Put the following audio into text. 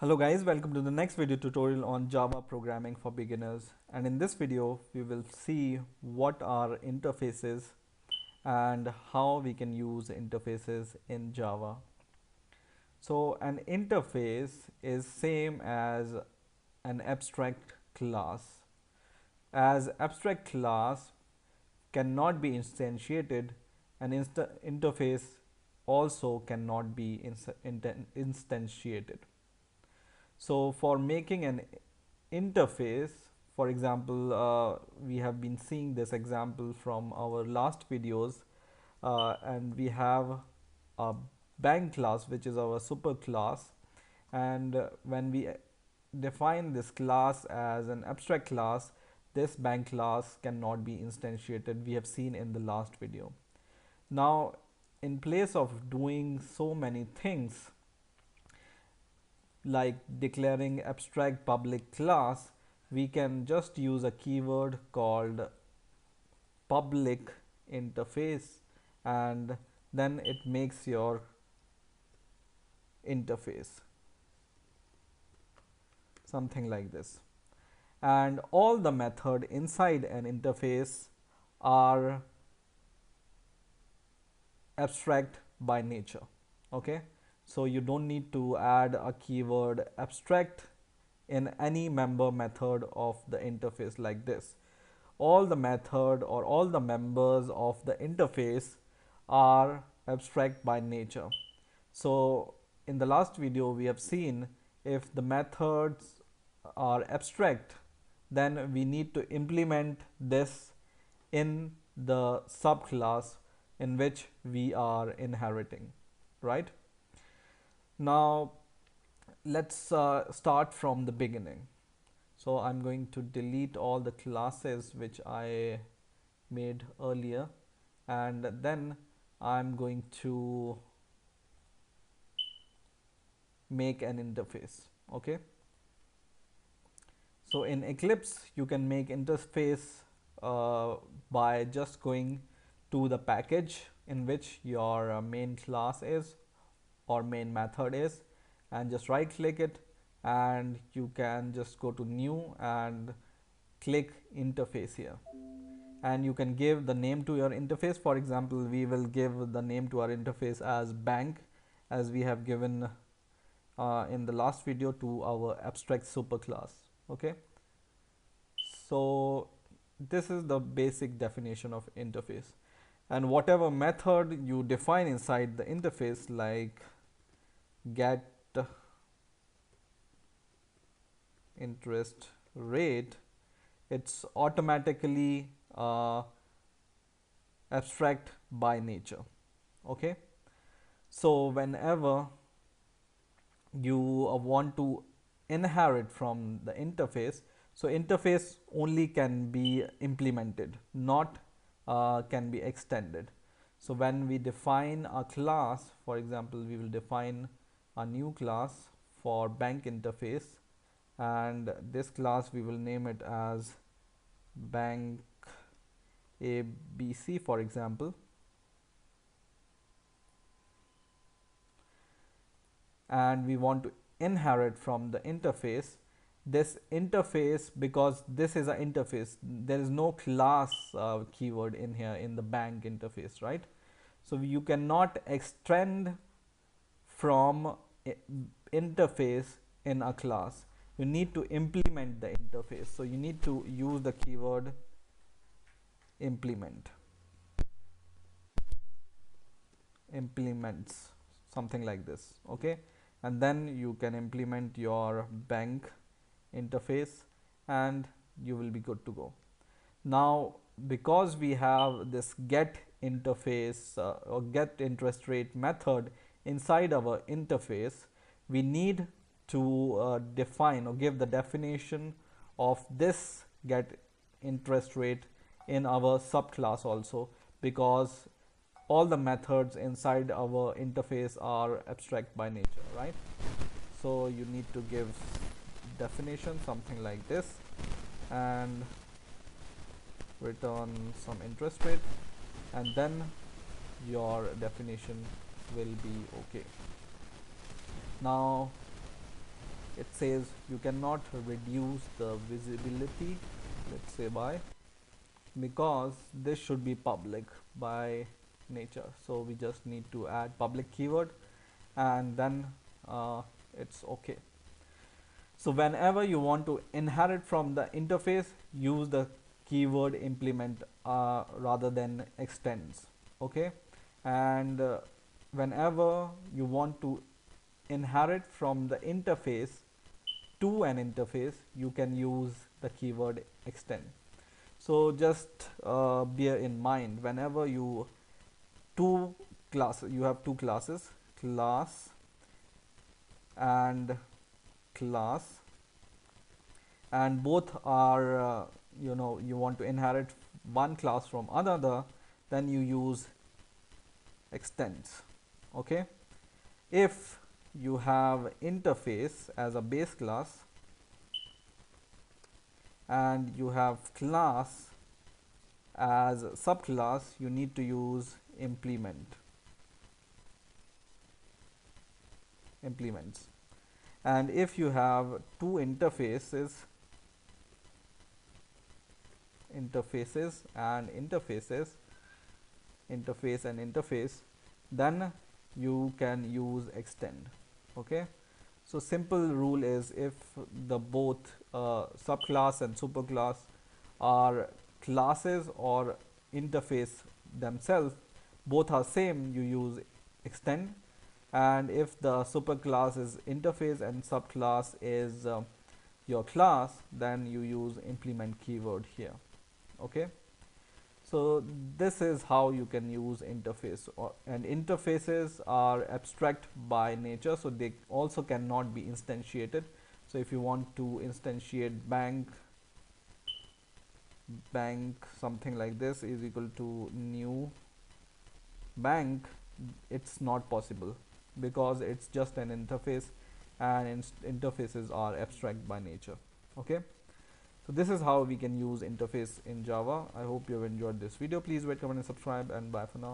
Hello guys, welcome to the next video tutorial on Java programming for beginners. And in this video, we will see what are interfaces and how we can use interfaces in Java. So an interface is same as an abstract class. As abstract class cannot be instantiated, an interface also cannot be instantiated. So for making an interface, for example, we have been seeing this example from our last videos, and we have a bank class which is our super class, and when we define this class as an abstract class, this bank class cannot be instantiated, we have seen in the last video. Now in place of doing so many things like declaring abstract public class, we can just use a keyword called public interface, and then it makes your interface something like this. And all the method inside an interface are abstract by nature. Okay, so you don't need to add a keyword abstract in any member method of the interface like this. All the method or all the members of the interface are abstract by nature. So in the last video we have seen if the methods are abstract, then we need to implement this in the subclass in which we are inheriting, right? Now let's start from the beginning. So I'm going to delete all the classes which I made earlier, and then I'm going to make an interface. Okay, so in Eclipse you can make interface by just going to the package in which your main class is or main method is, and just right click it, and you can just go to new and click interface here, and you can give the name to your interface. For example, we will give the name to our interface as bank, as we have given in the last video to our abstract superclass. Okay, so this is the basic definition of interface, and whatever method you define inside the interface, like get interest rate, it's automatically abstract by nature. Okay, so whenever you want to inherit from the interface, so interface only can be implemented, not can be extended. So when we define a class, for example, we will define a new class for bank interface, and this class we will name it as bank ABC, for example, and we want to inherit from the interface. This interface, because this is an interface, there is no class keyword in here in the bank interface, right? So you cannot extend from interface in a class. You need to implement the interface, so you need to use the keyword implements, something like this. Okay, and then you can implement your bank interface and you will be good to go. Now because we have this get interface or get interest rate method inside our interface, we need to define or give the definition of this get interest rate in our subclass also, because all the methods inside our interface are abstract by nature, right? So you need to give definition something like this and return some interest rate, and then your definition will be okay. Now it says you cannot reduce the visibility, let's say by, because this should be public by nature. So we just need to add public keyword, and then it's okay. So whenever you want to inherit from the interface, use the keyword implement rather than extends. Okay, and whenever you want to inherit from the interface to an interface, you can use the keyword extend. So just bear in mind, whenever you have two classes, class and class, and both are you want to inherit one class from another, then you use extends. Okay, if you have interface as a base class and you have class as a subclass, you need to use implements. And if you have two interfaces and interface, then you can use extend. Okay, so simple rule is, if the both subclass and superclass are classes or interface themselves, both are same, you use extend. And if the superclass is interface and subclass is your class, then you use implement keyword here. Okay, so this is how you can use interface. And interfaces are abstract by nature, so they also cannot be instantiated. So if you want to instantiate bank something like this is equal to new bank, it's not possible, because it's just an interface, and interfaces are abstract by nature. Okay, so this is how we can use interface in Java. I hope you have enjoyed this video. Please rate, comment and subscribe, and bye for now.